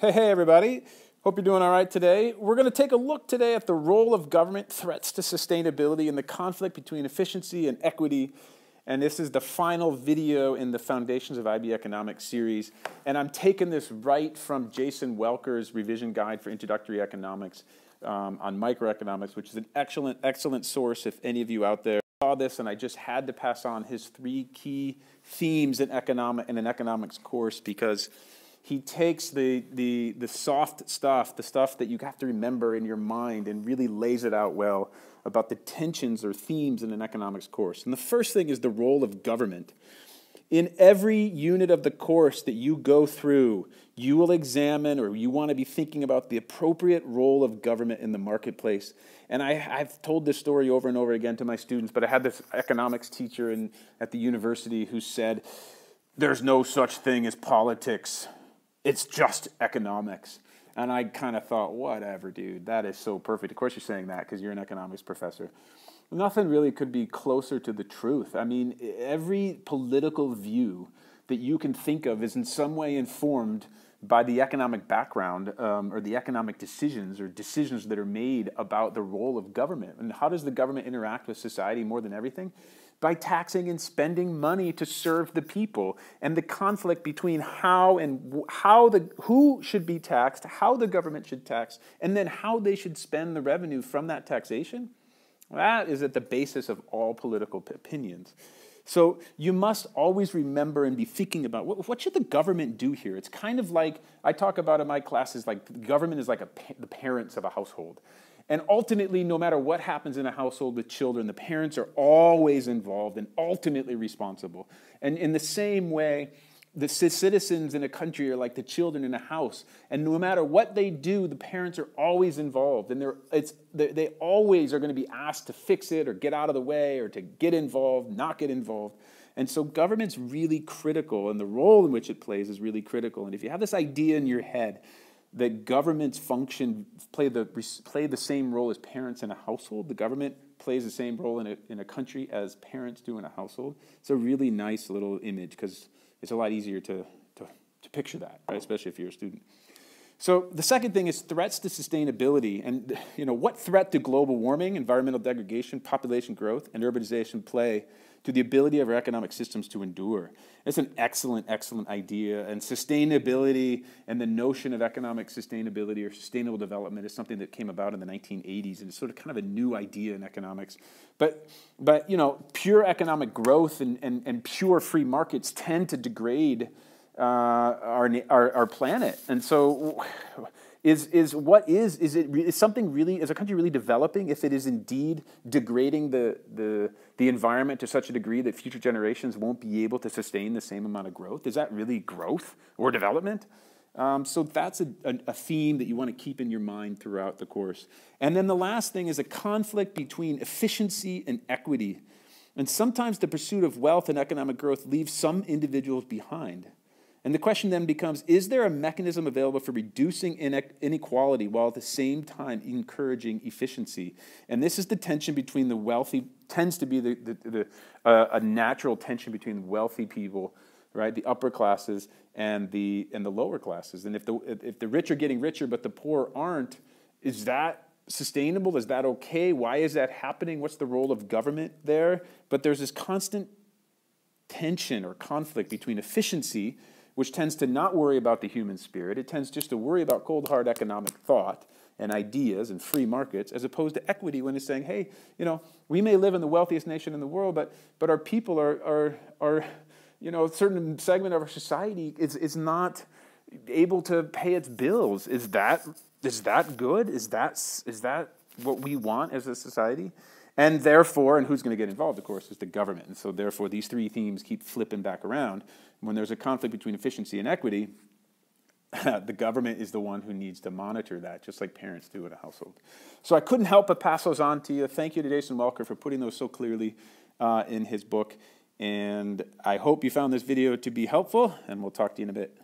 Hey everybody. Hope you're doing all right today. We're going to take a look today at the role of government, threats to sustainability, and the conflict between efficiency and equity. And this is the final video in the Foundations of IB Economics series. And I'm taking this right from Jason Welker's revision guide for introductory economics on microeconomics, which is an excellent source if any of you out there saw this, and I just had to pass on his 3 key themes in an economics course, because he takes the soft stuff, the stuff that you have to remember in your mind, and really lays it out well about the tensions or themes in an economics course. And the first thing is the role of government. In every unit of the course that you go through, you will examine, or you want to be thinking about, the appropriate role of government in the marketplace. And I've told this story over and over again to my students, but I had this economics teacher at the university who said, "There's no such thing as politics. It's just economics." And I kind of thought, whatever, dude, that is so perfect. Of course you're saying that because you're an economics professor. Nothing really could be closer to the truth. I mean, every political view that you can think of is in some way informed by the economic background or the economic decisions that are made about the role of government. And how does the government interact with society more than everything? By taxing and spending money to serve the people, and the conflict between who should be taxed, how the government should tax, and then how they should spend the revenue from that taxation. That is at the basis of all political opinions. So you must always remember and be thinking about, what should the government do here? It's kind of like, I talk about in my classes, like the government is like the parents of a household. And ultimately, no matter what happens in a household with children, the parents are always involved and ultimately responsible. And in the same way, the citizens in a country are like the children in a house. And no matter what they do, the parents are always involved. And they always are going to be asked to fix it or get out of the way or to get involved, not get involved. And so government's really critical, and the role in which it plays is really critical. And if you have this idea in your head that government's function play the same role as parents in a household, the government plays the same role in a country as parents do in a household, it's a really nice little image, because it's a lot easier to picture that, right? Especially if you're a student. So the second thing is threats to sustainability. And what threat do global warming, environmental degradation, population growth, and urbanization play to the ability of our economic systems to endure? It's an excellent idea. And sustainability and the notion of economic sustainability or sustainable development is something that came about in the 1980s, and it's sort of kind of a new idea in economics. But pure economic growth and pure free markets tend to degrade our planet. And so is a country really developing if it is indeed degrading the environment to such a degree that future generations won't be able to sustain the same amount of growth? Is that really growth or development? So that's a theme that you want to keep in your mind throughout the course. And then the last thing is a conflict between efficiency and equity. And sometimes the pursuit of wealth and economic growth leaves some individuals behind. And the question then becomes, is there a mechanism available for reducing inequality while at the same time encouraging efficiency? And this is the tension between the wealthy, tends to be a natural tension between wealthy people, right, the upper classes, and the lower classes. And if the rich are getting richer but the poor aren't, is that sustainable? Is that okay? Why is that happening? What's the role of government there? But there's this constant tension or conflict between efficiency, which tends to not worry about the human spirit. It tends just to worry about cold, hard economic thought and ideas and free markets, as opposed to equity, when it's saying, hey, we may live in the wealthiest nation in the world, but our people are a certain segment of our society is not able to pay its bills. Is that good? Is that what we want as a society? And therefore, and who's going to get involved, of course, is the government. And so therefore, these 3 themes keep flipping back around. When there's a conflict between efficiency and equity, the government is the one who needs to monitor that, just like parents do in a household. So I couldn't help but pass those on to you. Thank you to Jason Welker for putting those so clearly in his book. And I hope you found this video to be helpful, and we'll talk to you in a bit.